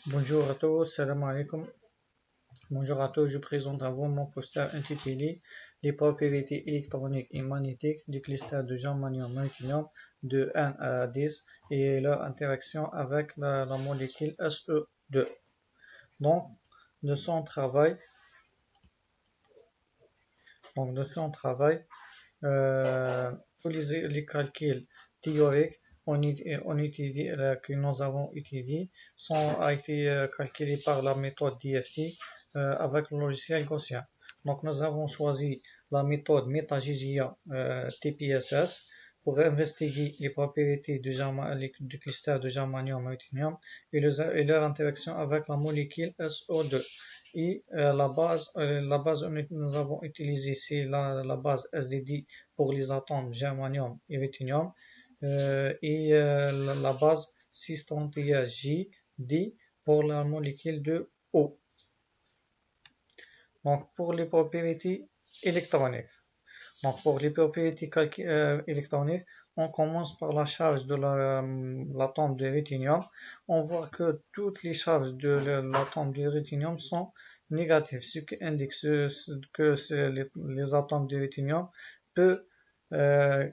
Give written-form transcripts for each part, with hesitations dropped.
Bonjour à tous, salam alaikum. Bonjour à tous, je présente à vous mon poster intitulé Les propriétés électroniques et magnétiques du cluster de germanium-ruthenium de 1 à 10 et leur interaction avec la molécule SE2. Donc, de son travail, tous les calculs théoriques que nous avons étudiés a été calculés par la méthode DFT avec le logiciel Gaussien. Donc nous avons choisi la méthode MetaGGA TPSS pour investiguer les propriétés du cluster de germanium-ruthenium et leur interaction avec la molécule SO2. Et la base que nous avons utilisée, c'est la base SDD pour les atomes germanium et ruthenium la base 631JD pour la molécule de O. Donc pour les propriétés électroniques. Donc pour les propriétés électroniques, on commence par la charge de l'atome de ruthenium. On voit que toutes les charges de l'atome de ruthenium sont négatives, ce qui indique que les atomes de ruthenium peuvent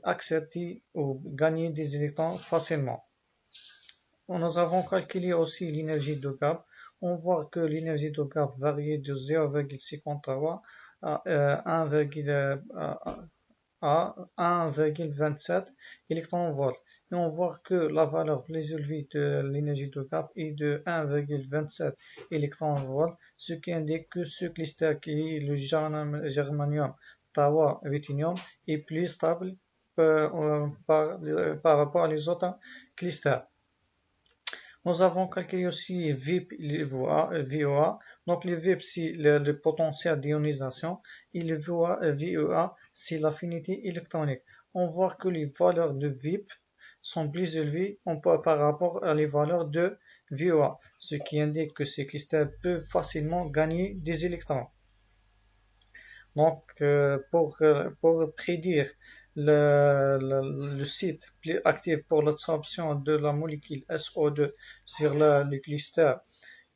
accepter ou gagner des électrons facilement. Nous avons calculé aussi l'énergie de gap. On voit que l'énergie de gap varie de 0,53 à 1,27 électronvolts. Et on voit que la valeur plus élevée de l'énergie de gap est de 1,27 électronvolts, ce qui indique que ce cluster qui est le germanium Tawa ruthenium est plus stable par rapport aux autres clusters. Nous avons calculé aussi VIP et VOA. Donc le VIP c'est le potentiel d'ionisation et le VEA c'est l'affinité électronique. On voit que les valeurs de VIP sont plus élevées par rapport à les valeurs de VOA, ce qui indique que ces clusters peuvent facilement gagner des électrons. Donc, pour prédire le site plus actif pour l'absorption de la molécule SO2 sur le cluster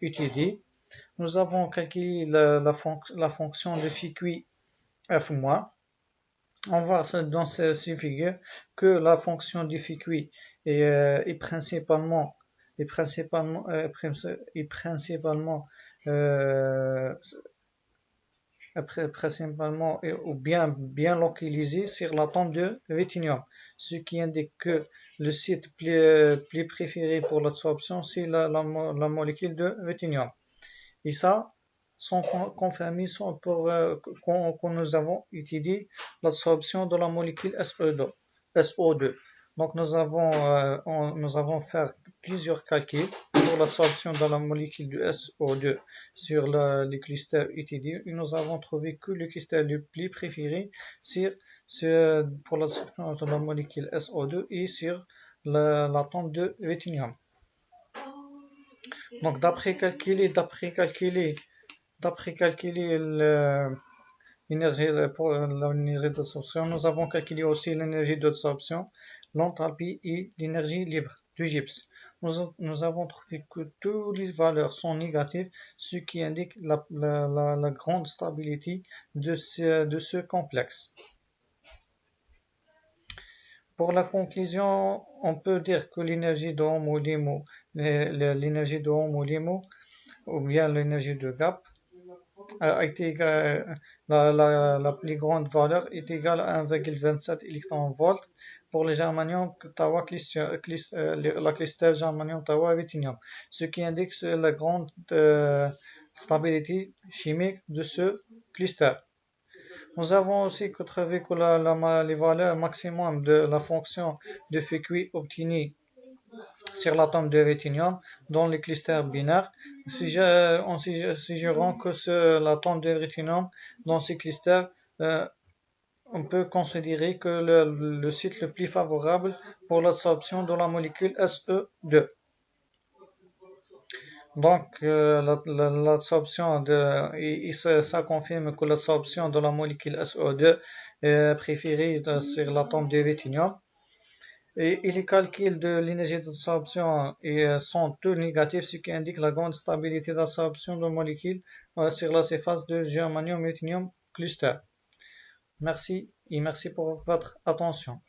étudié, nous avons calculé la fonction de Fukui F-. On voit dans ces figures que la fonction de Fukui est principalement ou bien localisé sur l'atome de ruthenium, ce qui indique que le site plus préféré pour l'absorption c'est la molécule de ruthenium. Et ça sont confirmés quand nous avons étudié l'absorption de la molécule SO2. Donc nous avons fait plusieurs calculs pour l'absorption de la molécule de SO2 sur les clusters étudiés et nous avons trouvé que le cluster le plus préféré c'est pour l'absorption de la molécule SO2 et sur l'atome de ruthenium. Donc d'après calculer l'énergie d'absorption, nous avons calculé aussi l'énergie d'absorption, l'enthalpie et l'énergie libre du gypse. Nous avons trouvé que toutes les valeurs sont négatives, ce qui indique la grande stabilité de ce complexe. Pour la conclusion, on peut dire que l'énergie de Ohm ou bien l'énergie de gap a été la plus grande valeur est égale à 1,27 électronvolts pour le germanium Tawa la cluster germanium Tawa ruthenium, ce qui indique la grande stabilité chimique de ce cluster. Nous avons aussi trouvé que les valeurs maximum de la fonction de Fukui obtenue sur l'atome de ruthenium dans les clusters binaires, en suggérant que l'atome de ruthenium dans ces clusters, on peut considérer que le site le plus favorable pour l'absorption de la molécule SE2. Donc, l'absorption ça confirme que l'absorption de la molécule SO2 est préférée sur l'atome de ruthenium. Et les calculs de l'énergie d'absorption sont tous négatifs, ce qui indique la grande stabilité d'absorption de molécules sur la surface de germanium-ruthenium cluster. Merci et merci pour votre attention.